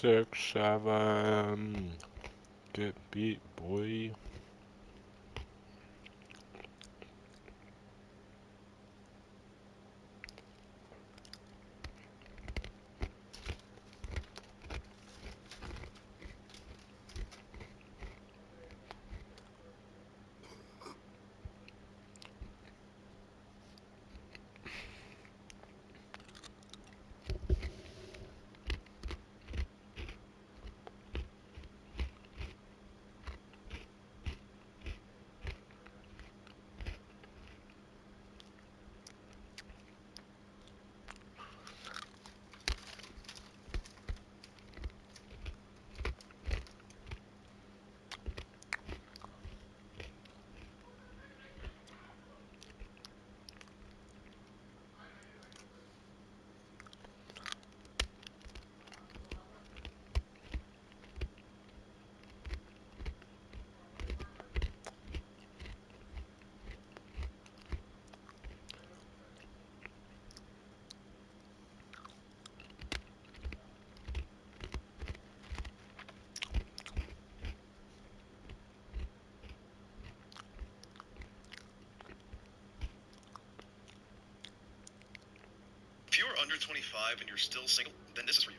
6, 7. Get beat, boy. If you are under 25 and you're still single, then this is for you.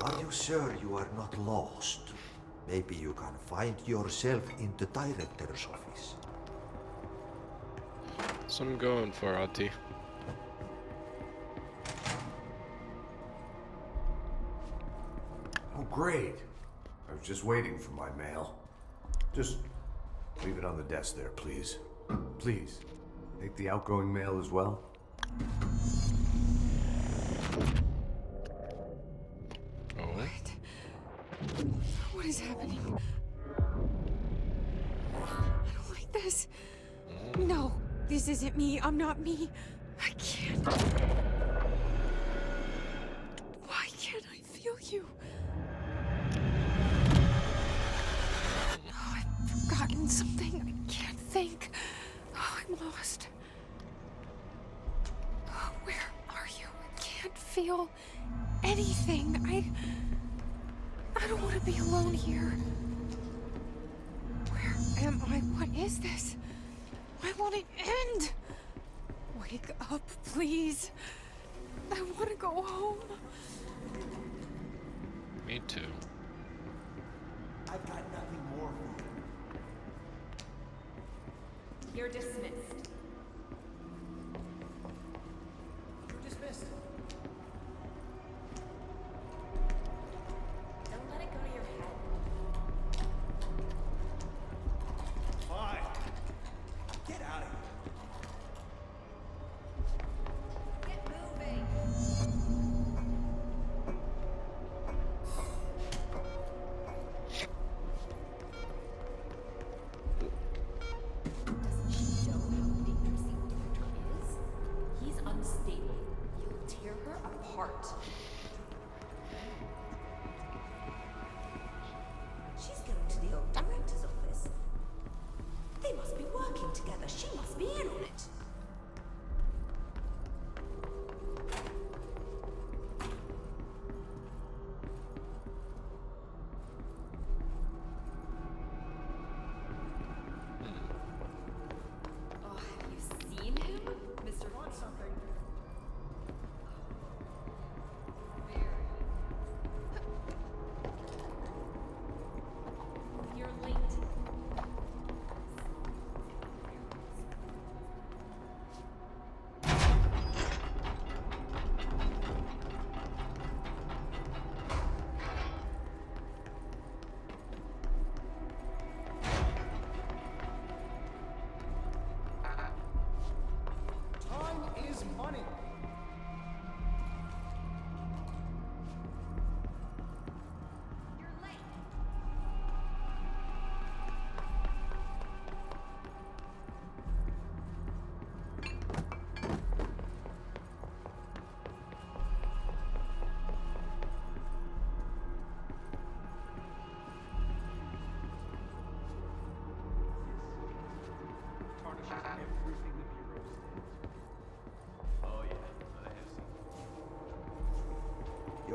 Are you sure you are not lost? Maybe you can find yourself in the director's office. That's what I'm going for, Auntie. Oh, great. I was just waiting for my mail. Just leave it on the desk there, please. Please. Take the outgoing mail as well. Oh. What is happening? I don't like this. No, this isn't me. I'm not me. I can't. Why can't I feel you? Oh, I've forgotten something. I can't think. Oh, I'm lost. Oh, where are you? I can't feel anything. I don't want to be alone here. Where am I? What is this? I want it end. Wake up, please. I want to go home. Me too. I've got nothing more for you. You're dismissed. You're dismissed. Don't let it go to your head. Fine. Get out of here. Get moving. Doesn't she know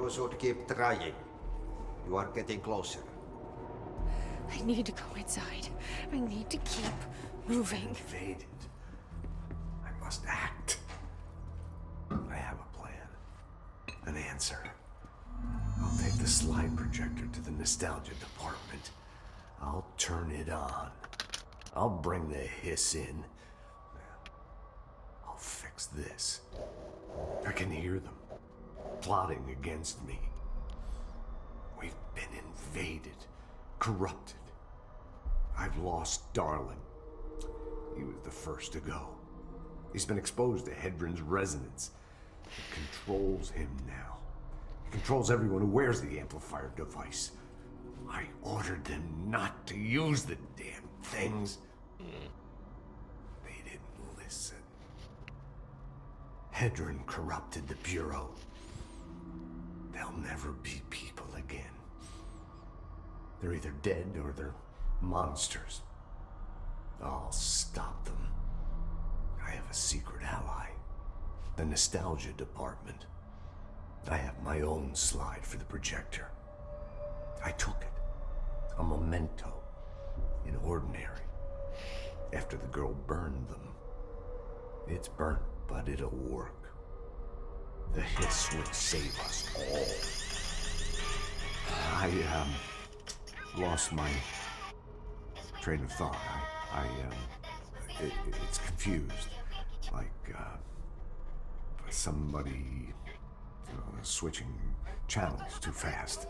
You should keep trying. You are getting closer. I need to go inside. I need to keep moving. Invaded. I must act. I have a plan. An answer. I'll take the slide projector to the nostalgia department. I'll turn it on. I'll bring the hiss in. I'll fix this. I can hear them plotting against me. We've been invaded, corrupted. I've lost Darling. He was the first to go. He's been exposed to Hedron's resonance. It controls him now. It controls everyone who wears the amplifier device. I ordered them not to use the damn things. They didn't listen. Hedron corrupted the Bureau. They'll never be people again. They're either dead or they're monsters. I'll stop them. I have a secret ally. The Nostalgia Department. I have my own slide for the projector. I took it. A memento. In Ordinary. After the girl burned them. It's burnt, but it'll work. The hiss will save us all. I lost my train of thought. It's confused. Like, somebody switching channels too fast.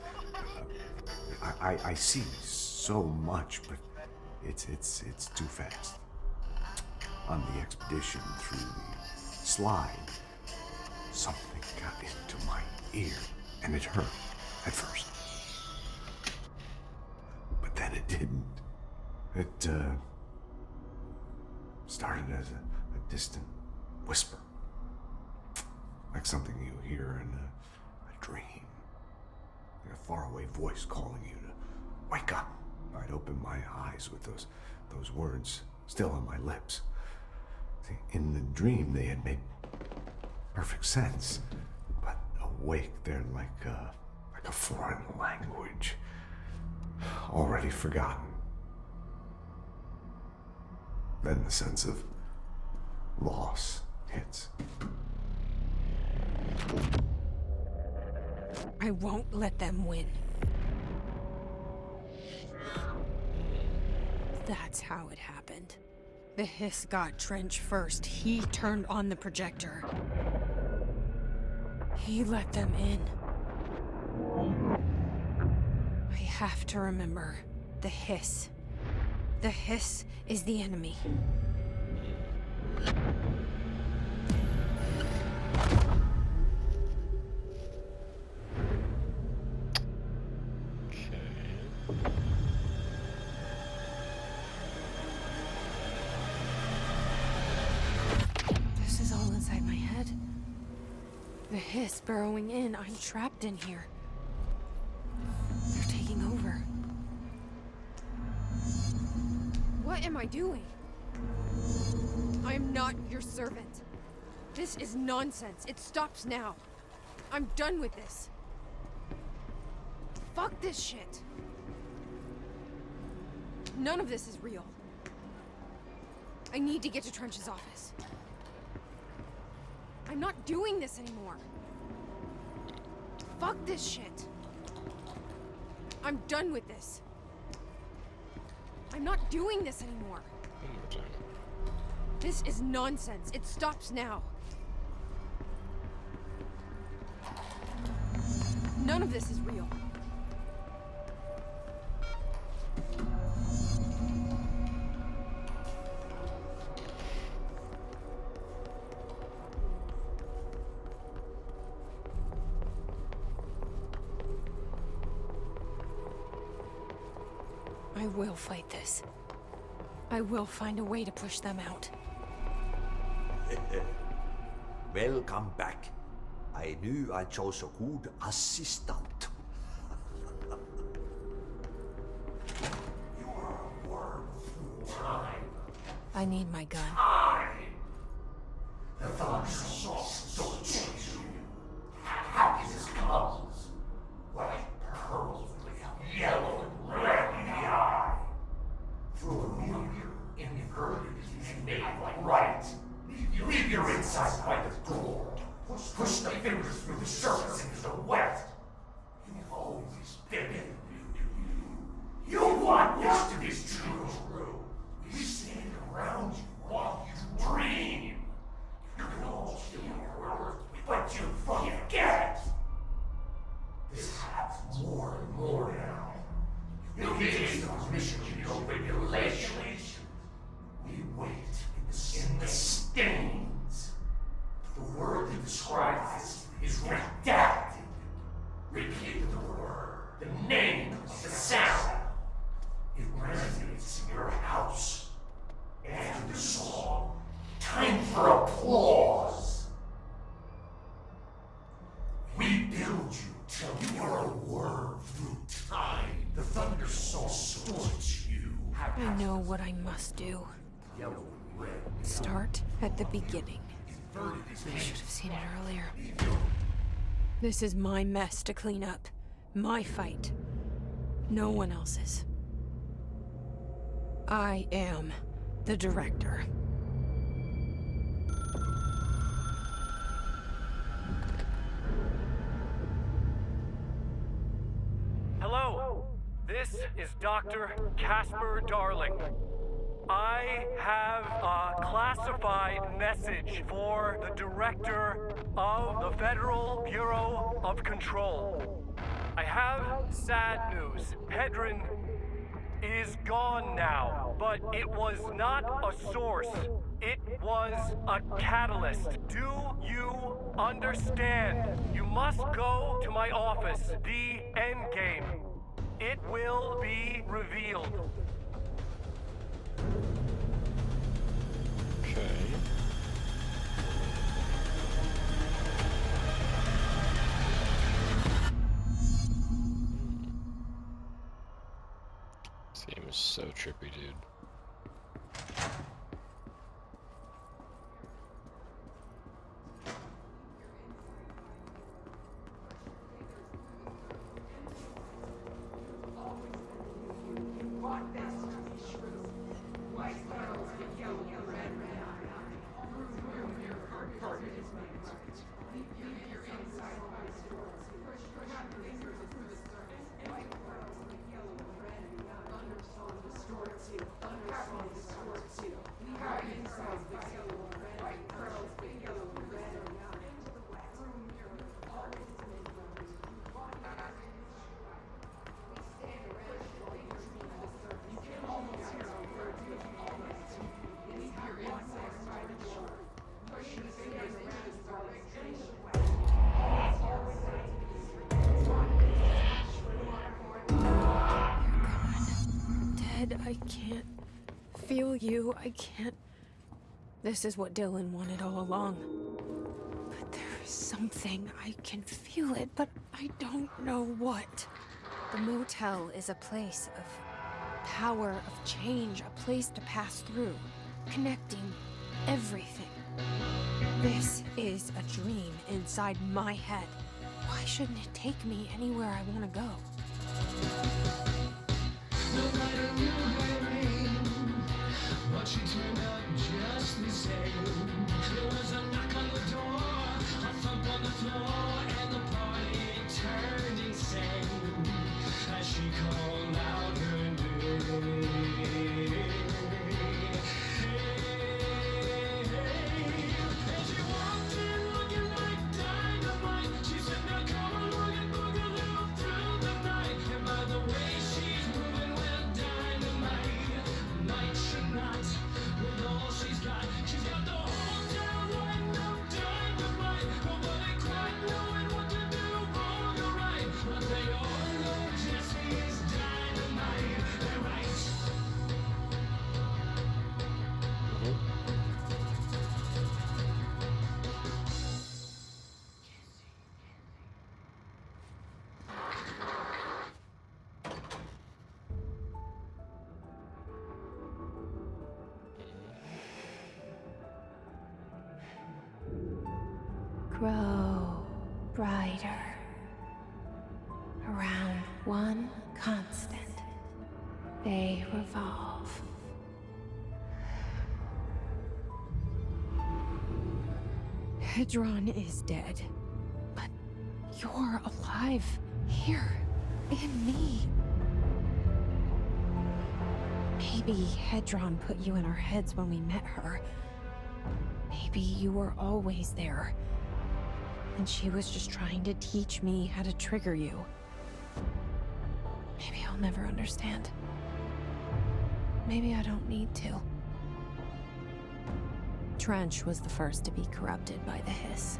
I see so much, but it's too fast. On the expedition through the slide, something got into my ear, and it hurt at first. But then it didn't. It started as a distant whisper, like something you hear in a dream, like a faraway voice calling you to wake up. I'd open my eyes with those words still on my lips. See, in the dream, they had made perfect sense, but awake, they're like a foreign language, already forgotten. Then the sense of loss hits. I won't let them win. That's how it happened. The hiss got Trench first. He turned on the projector. He let them in. I have to remember the hiss. The hiss is the enemy. This is all inside my head. The hiss burrowing in. I'm trapped in here. They're taking over. What am I doing? I am not your servant. This is nonsense. It stops now. I'm done with this. Fuck this shit. None of this is real. I need to get to Trench's office. I'm not doing this anymore. Fuck this shit. I'm done with this. I'm not doing this anymore. One more time. This is nonsense. It stops now. None of this is real. I will fight this. I will find a way to push them out. Welcome back. I knew I chose a good assistant. You are a worm through time. I need my gun. The thoughts of source don't change you. Happiness comes. more and more now. Your days of mission will regulations. We wait in the stains. The word you describe is redacted. Repeat the word, the name of the sound. It resonates in your house. After the song, time for applause. We build you till you are a worm through time. The thunder soul sorts you. I know what I must do. Yellow and red. Start at the beginning. I should have seen it earlier. This is my mess to clean up. My fight. No one else's. I am the director. Hello, this is Dr. Casper Darling. I have a classified message for the director of the Federal Bureau of Control. I have sad news. Hedron is gone now, but it was not a source. It was a catalyst. Do you understand? You must go to my office, the Endgame. It will be revealed. Okay. This game is so trippy, dude. I can't feel you. I can't. This is what Dylan wanted all along. But there's something. I can feel it, but I don't know what. The motel is a place of power, of change, a place to pass through, connecting everything. This is a dream inside my head. Why shouldn't it take me anywhere I want to go? But she turned up just the same. There was a knock on the door, a thump on the floor, and the party turned insane as she called out her name. And she walked in looking like dynamite. She said, "Now come on, we're gonna boogaloo through the night." And by the way she's moving, well, dynamite. Night should not, with all she's got the whole town lined up dynamite. Nobody quite knowing what to do, wrong or right, but they all know Jesse is dynamite. They're right. Grow brighter around one constant. They revolve. Hedron is dead, but you're alive here in me. Maybe Hedron put you in our heads when we met her. Maybe you were always there. And she was just trying to teach me how to trigger you. Maybe I'll never understand. Maybe I don't need to. Trench was the first to be corrupted by the Hiss.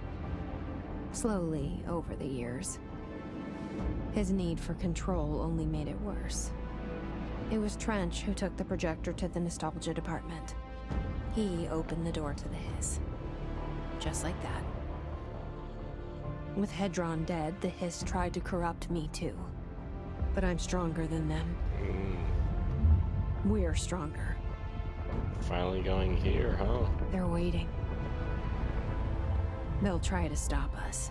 Slowly, over the years. His need for control only made it worse. It was Trench who took the projector to the nostalgia department. He opened the door to the Hiss. Just like that. With Hedron dead, the Hiss tried to corrupt me too. But I'm stronger than them. We're stronger. Finally going here, huh? They're waiting. They'll try to stop us.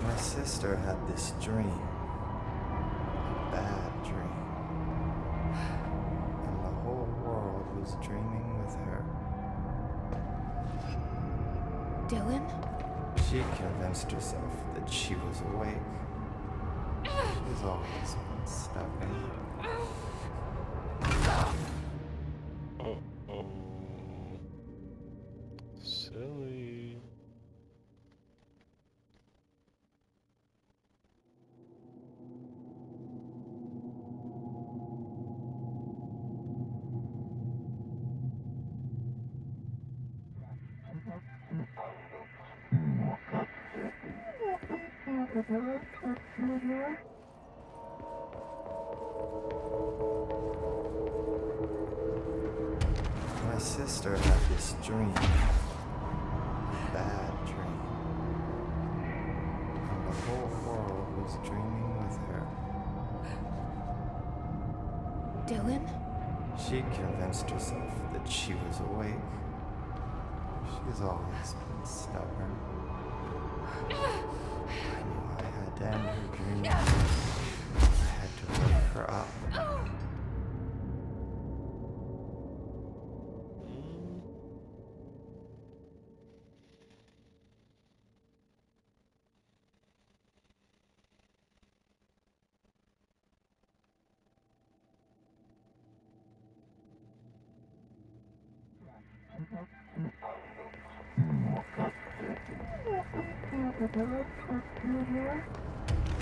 My sister had this dream. A bad dream. And the whole world was dreaming with her. Dylan? She convinced herself that she was awake. She's always been stubborn. Oh. Silly. My sister had this dream. A bad dream. And the whole world was dreaming with her. Dylan? She convinced herself that she was awake. She's always been stubborn. I knew I had to end her dream. I had to wake her up.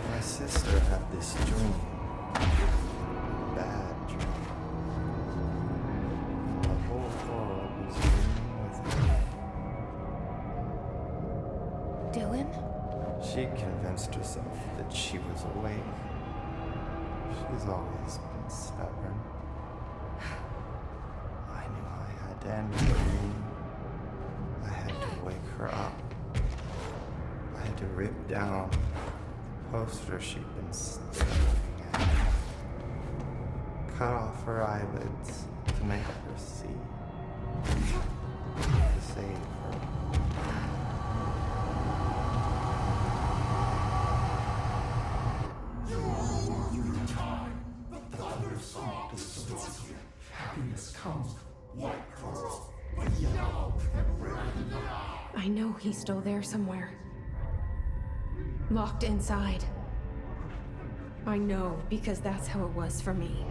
My sister had this dream. A bad dream. And the whole world was dreaming with her. Dylan? She convinced herself that she was awake. She's always been stubborn. I knew I had to end her dream. I had to wake her up. I had to rip down the poster she'd been staring at. Cut off her eyelids to make her see. To save her. I know he's still there somewhere. Locked inside. I know, because that's how it was for me.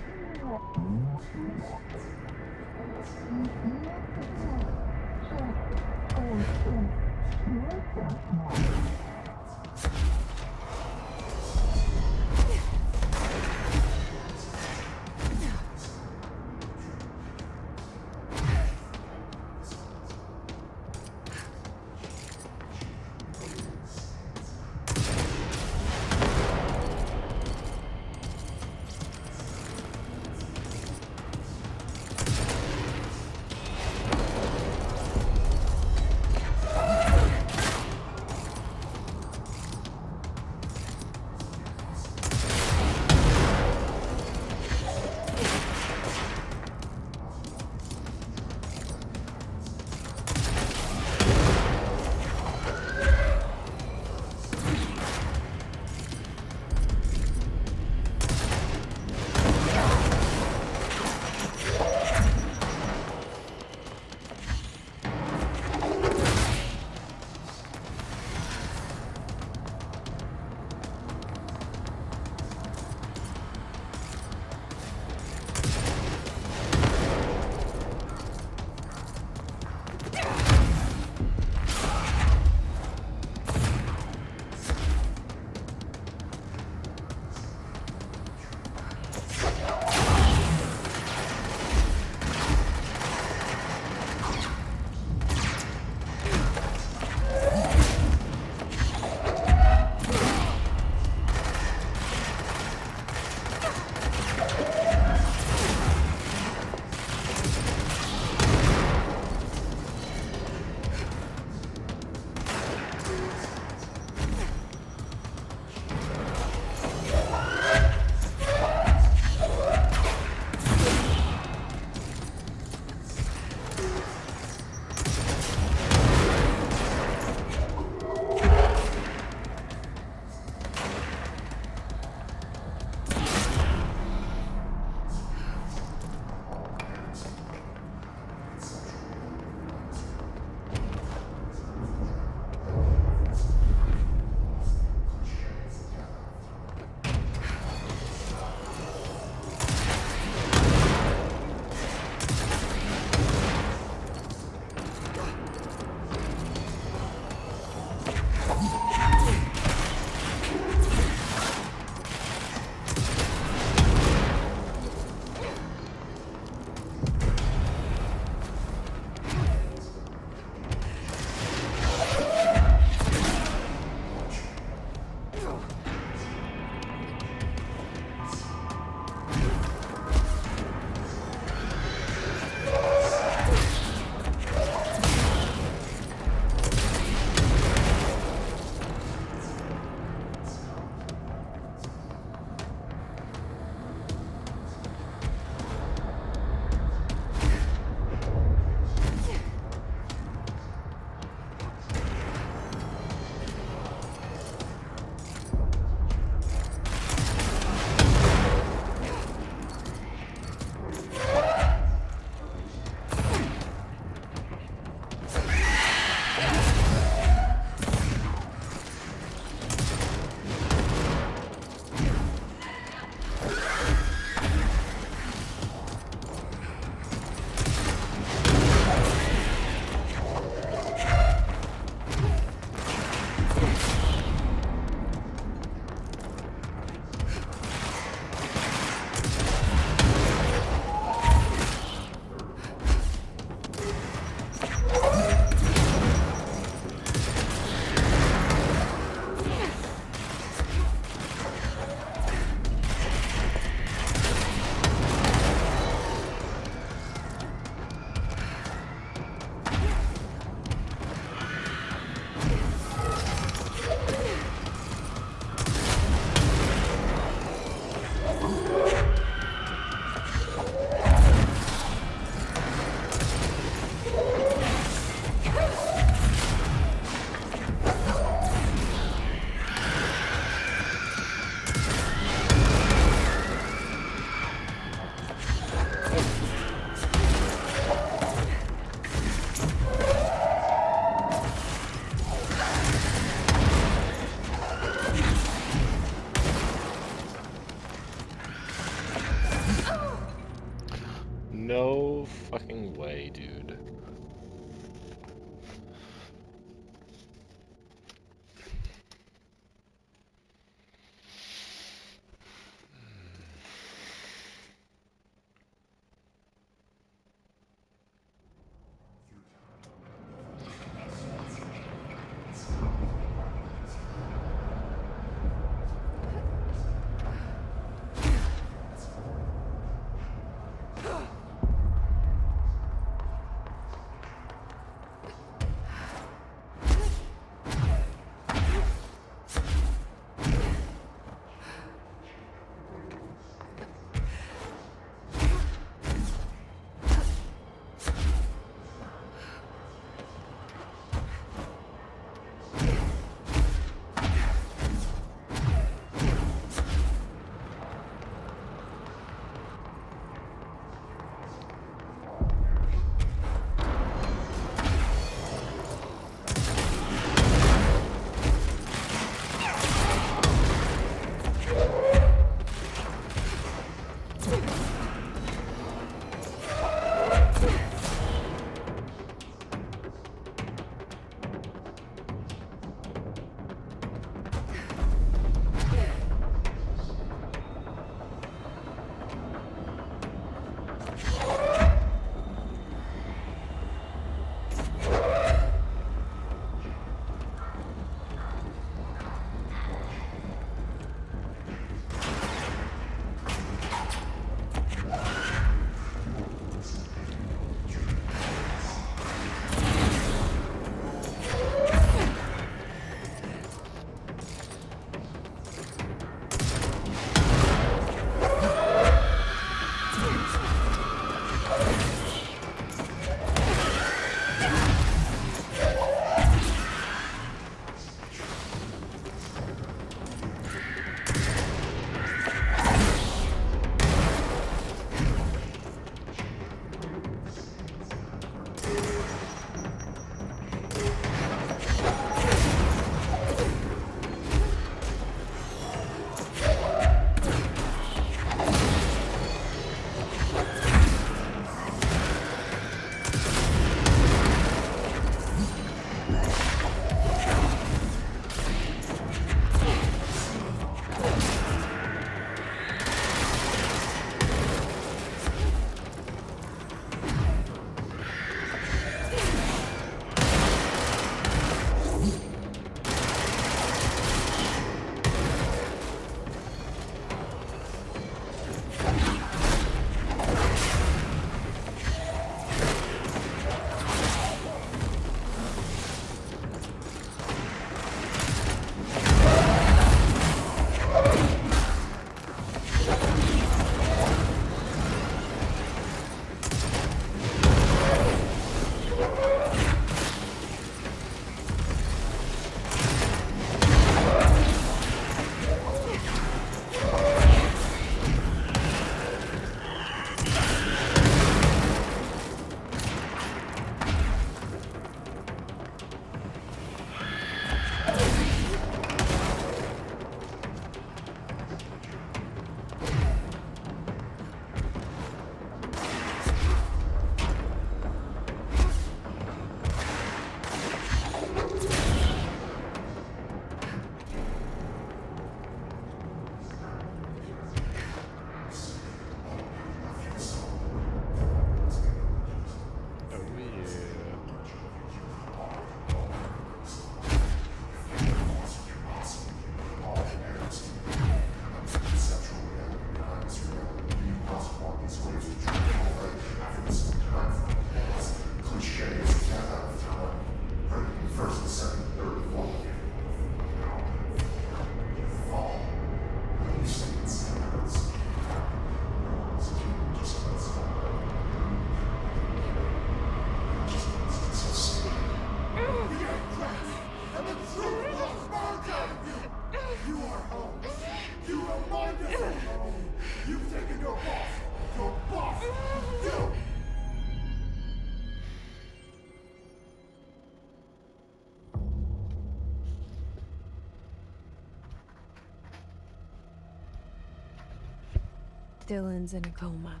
Dylan's in a coma.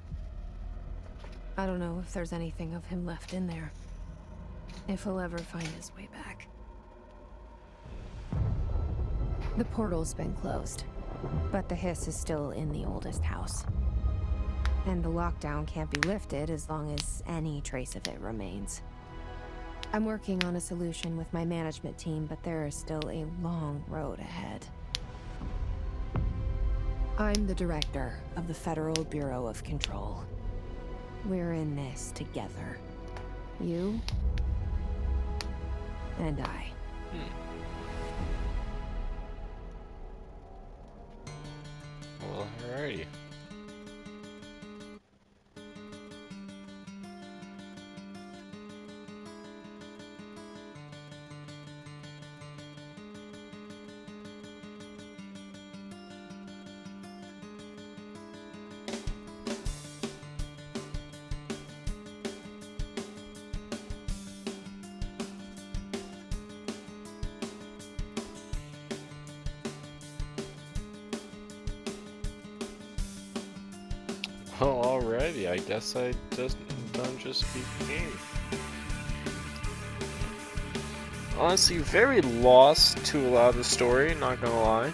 I don't know if there's anything of him left in there. If he'll ever find his way back. The portal's been closed, but the hiss is still in the oldest house. And the lockdown can't be lifted as long as any trace of it remains. I'm working on a solution with my management team, but there is still a long road ahead. I'm the director of the Federal Bureau of Control. We're in this together. You and I. Well, alrighty. Well, already, I guess I just don't just beat the game. Honestly, very lost to a lot of the story, not gonna lie.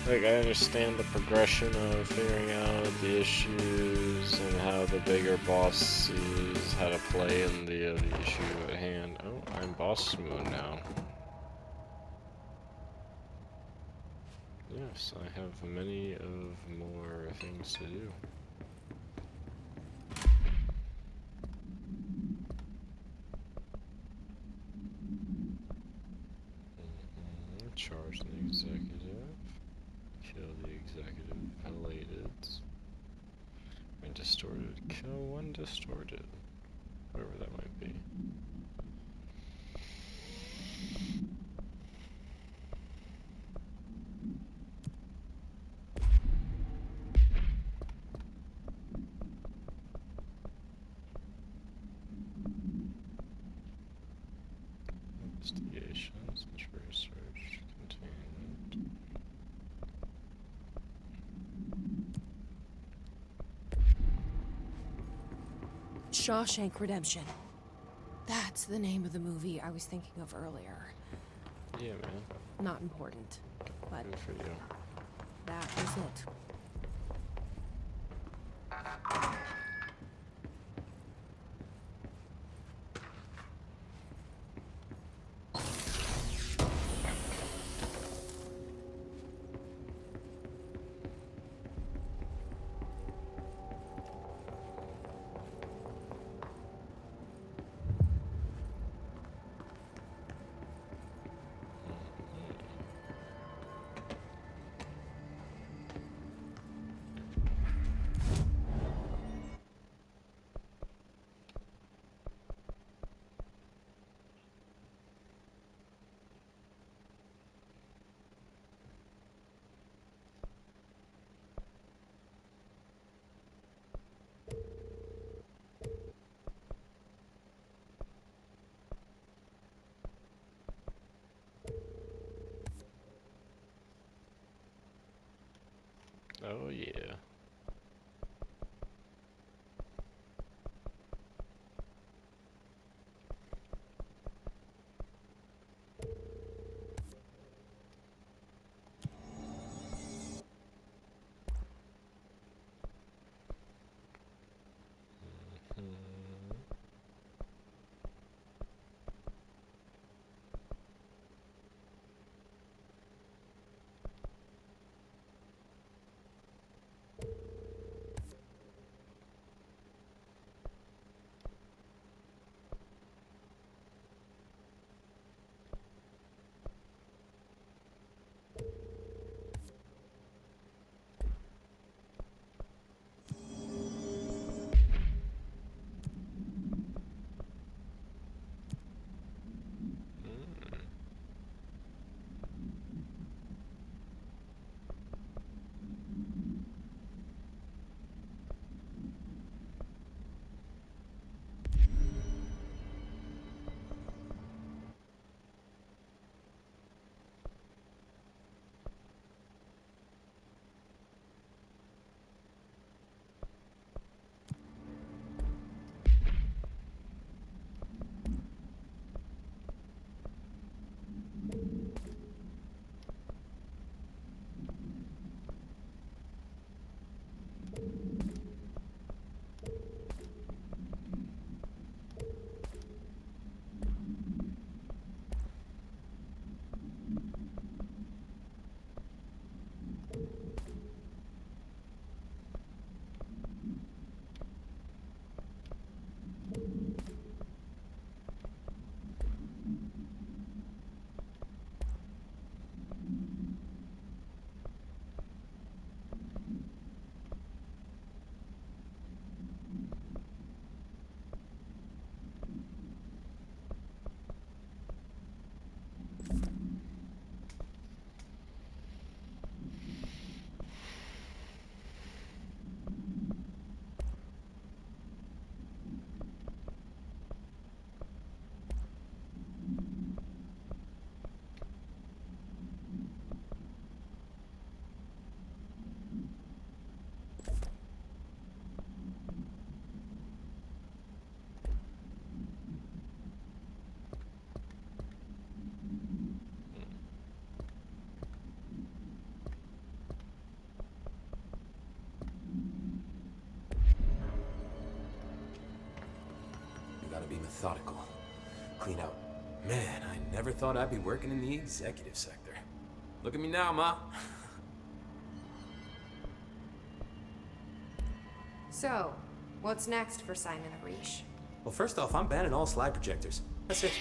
Like, I understand the progression of figuring out the issues and how the bigger boss sees how to play in the issue at hand. Oh, I'm boss mode now. Yes, I have many of more things to do. Charge the executive. Kill the executive. Elated. And distorted. Kill one distorted. Whoever that might be. Investigations, research, containment. Shawshank Redemption. That's the name of the movie I was thinking of earlier. Yeah, man. Not important, but Good for you. that was it. Oh yeah. be methodical. Clean out. Man, I never thought I'd be working in the executive sector. Look at me now, Ma. So, what's next for Simon Arish? Well, first off, I'm banning all slide projectors. That's it.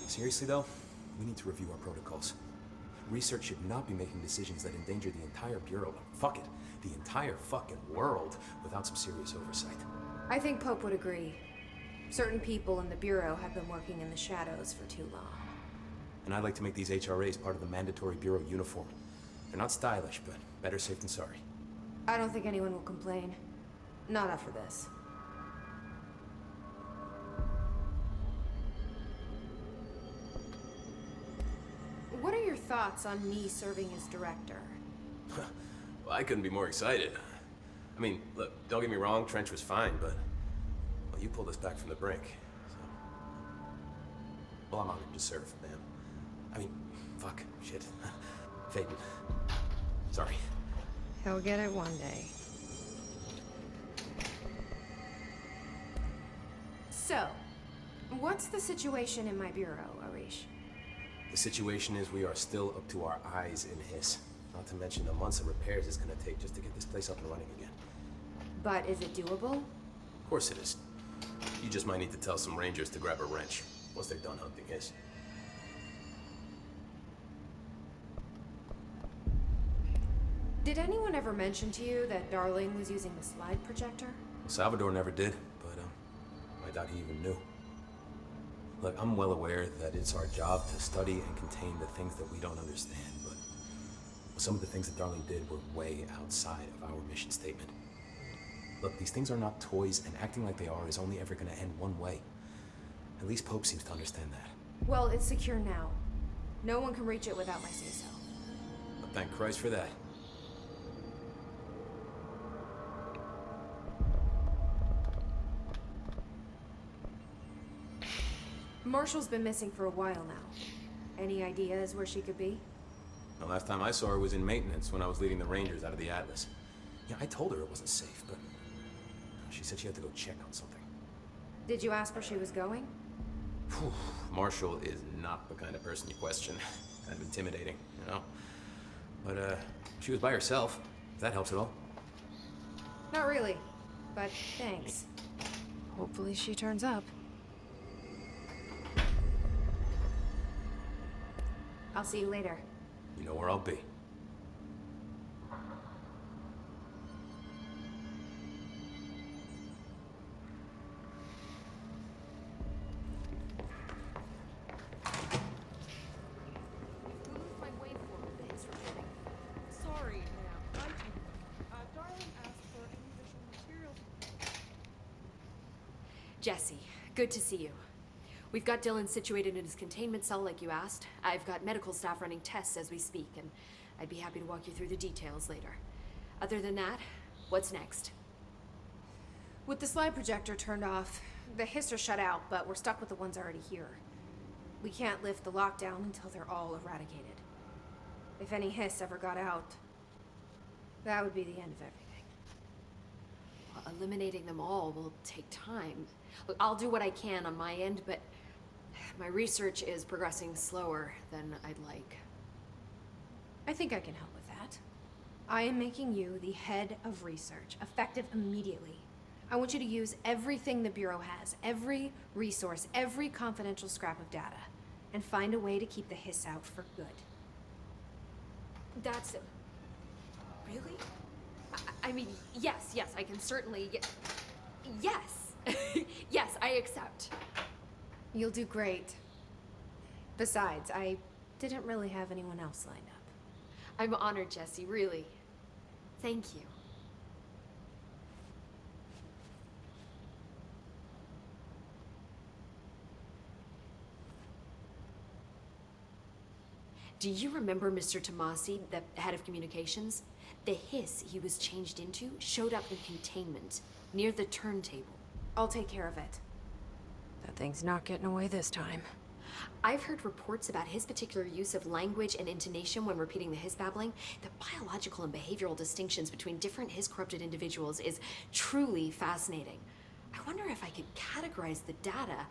Seriously, though, we need to review our protocols. Research should not be making decisions that endanger the entire Bureau. Fuck it. The entire fucking world without some serious oversight. I think Pope would agree. Certain people in the Bureau have been working in the shadows for too long. And I'd like to make these HRAs part of the mandatory Bureau uniform. They're not stylish, but better safe than sorry. I don't think anyone will complain. Not after this. What are your thoughts on me serving as director? Well, I couldn't be more excited. I mean, look, don't get me wrong, Trench was fine, but... Well, you pulled us back from the brink, so... Well, I'm honored to serve, man. I mean, fuck, shit. Phaeton. Sorry. He'll get it one day. So, what's the situation in my bureau, Arish? The situation is we are still up to our eyes in Hiss. Not to mention the months of repairs it's gonna take just to get this place up and running again. But is it doable? Of course it is. You just might need to tell some rangers to grab a wrench once they're done hunting Hiss. Did anyone ever mention to you that Darling was using the slide projector? Salvador never did, but I doubt he even knew. Look, I'm well aware that it's our job to study and contain the things that we don't understand, but some of the things that Darling did were way outside of our mission statement. Look, these things are not toys, and acting like they are is only ever gonna end one way. At least Pope seems to understand that. Well, it's secure now. No one can reach it without my say-so. But thank Christ for that. Marshall's been missing for a while now. Any ideas where she could be? The last time I saw her was in maintenance when I was leading the Rangers out of the Atlas. Yeah, I told her it wasn't safe, but she said she had to go check on something. Did you ask where she was going? Whew. Marshall is not the kind of person you question. Kind of intimidating, you know? But, she was by herself, if that helps at all. Not really, but thanks. Hopefully she turns up. I'll see you later. You know where I'll be. Sorry, ma'am. Darling asked for any additional materials. Jesse, good to see you. We've got Dylan situated in his containment cell like you asked. I've got medical staff running tests as we speak, and I'd be happy to walk you through the details later. Other than that, what's next? With the slide projector turned off, the Hiss are shut out, but we're stuck with the ones already here. We can't lift the lockdown until they're all eradicated. If any Hiss ever got out, that would be the end of everything. Well, eliminating them all will take time. Look, I'll do what I can on my end, but my research is progressing slower than I'd like. I think I can help with that. I am making you the head of research, effective immediately. I want you to use everything the Bureau has, every resource, every confidential scrap of data, and find a way to keep the Hiss out for good. That's it. Really? I mean, yes, I can certainly... Yes! Yes, I accept. You'll do great. Besides, I didn't really have anyone else lined up. I'm honored, Jesse, really. Thank you. Do you remember Mr. Tomasi, the head of communications? The Hiss he was changed into showed up in containment, near the turntable. I'll take care of it. That thing's not getting away this time. I've heard reports about his particular use of language and intonation when repeating the Hiss babbling. The biological and behavioral distinctions between different Hiss corrupted individuals is truly fascinating. I wonder if I could categorize the data.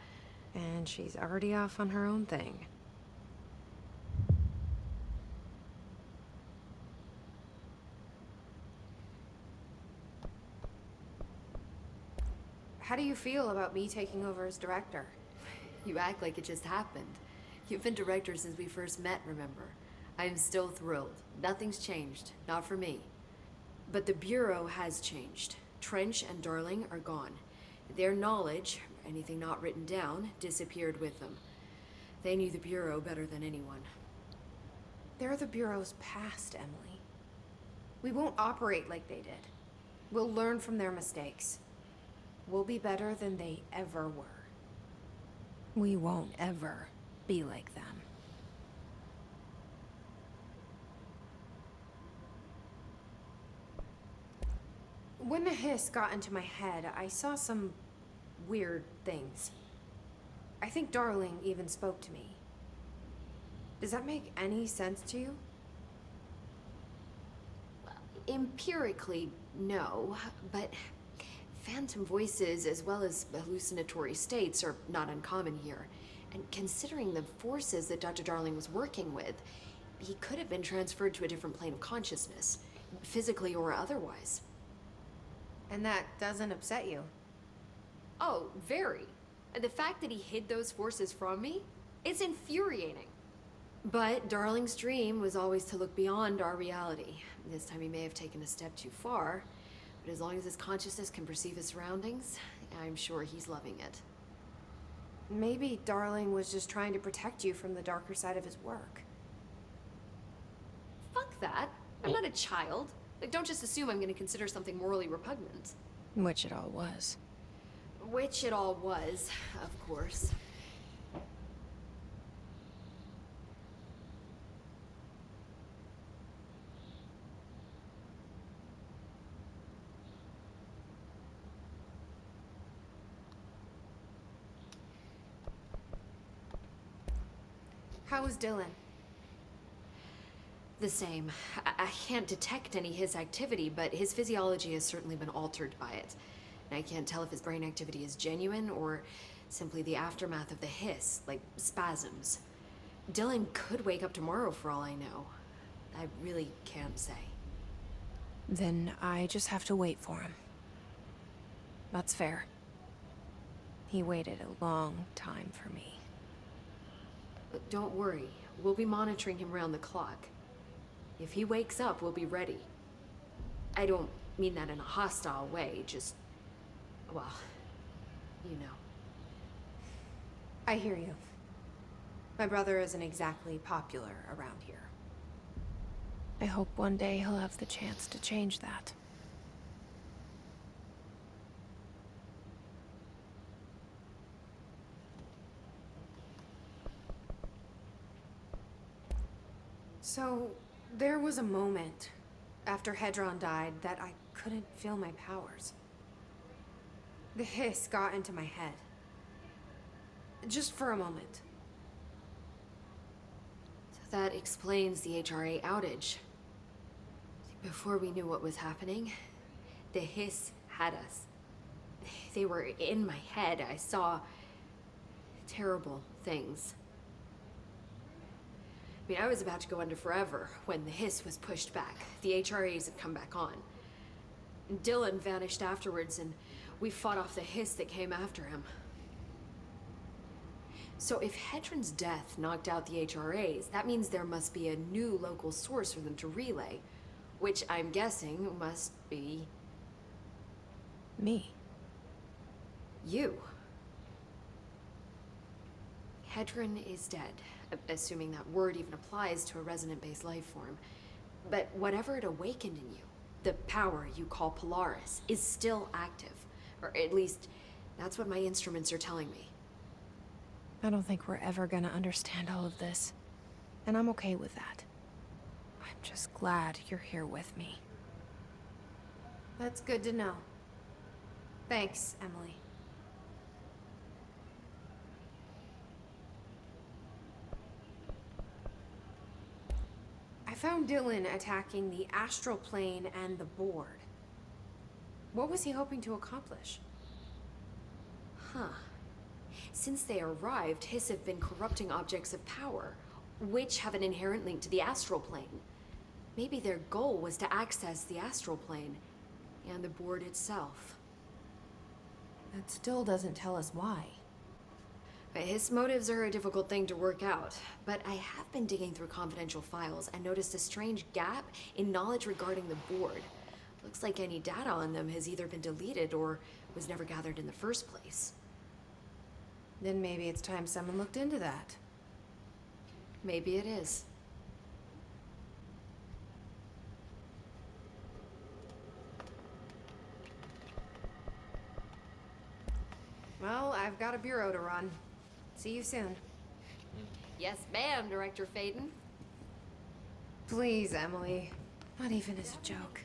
And she's already off on her own thing. How do you feel about me taking over as director? You act like it just happened. You've been director since we first met, remember? I'm still thrilled. Nothing's changed. Not for me. But the Bureau has changed. Trench and Darling are gone. Their knowledge, anything not written down, disappeared with them. They knew the Bureau better than anyone. They're the Bureau's past, Emily. We won't operate like they did. We'll learn from their mistakes. We'll be better than they ever were. We won't ever be like them. When the hiss got into my head, I saw some weird things. I think Darling even spoke to me. Does that make any sense to you? Empirically, no, but phantom voices as well as hallucinatory states are not uncommon here. And considering the forces that Dr. Darling was working with, he could have been transferred to a different plane of consciousness, physically or otherwise. And that doesn't upset you? Oh, very. And the fact that he hid those forces from me, it's infuriating. But Darling's dream was always to look beyond our reality. This time he may have taken a step too far, but as long as his consciousness can perceive his surroundings, I'm sure he's loving it. Maybe Darling was just trying to protect you from the darker side of his work. Fuck that. I'm not a child. Like, don't just assume I'm gonna consider something morally repugnant. Which it all was. Which it all was, of course. How was Dylan? The same. I can't detect any his activity, but his physiology has certainly been altered by it. And I can't tell if his brain activity is genuine or simply the aftermath of the hiss, like spasms. Dylan could wake up tomorrow for all I know. I really can't say. Then I just have to wait for him. That's fair. He waited a long time for me. But don't worry. We'll be monitoring him round the clock. If he wakes up, we'll be ready. I don't mean that in a hostile way, just... well, you know. I hear you. My brother isn't exactly popular around here. I hope one day he'll have the chance to change that. So, there was a moment after Hedron died that I couldn't feel my powers. The hiss got into my head. Just for a moment. So that explains the HRA outage. Before we knew what was happening, the hiss had us. They were in my head. I saw terrible things. I mean, I was about to go under forever when the hiss was pushed back. The HRAs had come back on. Dylan vanished afterwards, and we fought off the hiss that came after him. So if Hedron's death knocked out the HRAs, that means there must be a new local source for them to relay, which I'm guessing must be... me. You. Hedron is dead, assuming that word even applies to a resonant-based life form. But whatever it awakened in you, the power you call Polaris, is still active. Or at least, that's what my instruments are telling me. I don't think we're ever gonna understand all of this. And I'm okay with that. I'm just glad you're here with me. That's good to know. Thanks, Emily. I found Dylan attacking the astral plane and the board. What was he hoping to accomplish? Huh. Since they arrived, Hiss have been corrupting objects of power, which have an inherent link to the astral plane. Maybe their goal was to access the astral plane and the board itself. That still doesn't tell us why. His motives are a difficult thing to work out, but I have been digging through confidential files and noticed a strange gap in knowledge regarding the board. Looks like any data on them has either been deleted or was never gathered in the first place. Then maybe it's time someone looked into that. Maybe it is. Well, I've got a bureau to run. See you soon. Yes, ma'am, Director Faden. Please, Emily. Not even as a joke.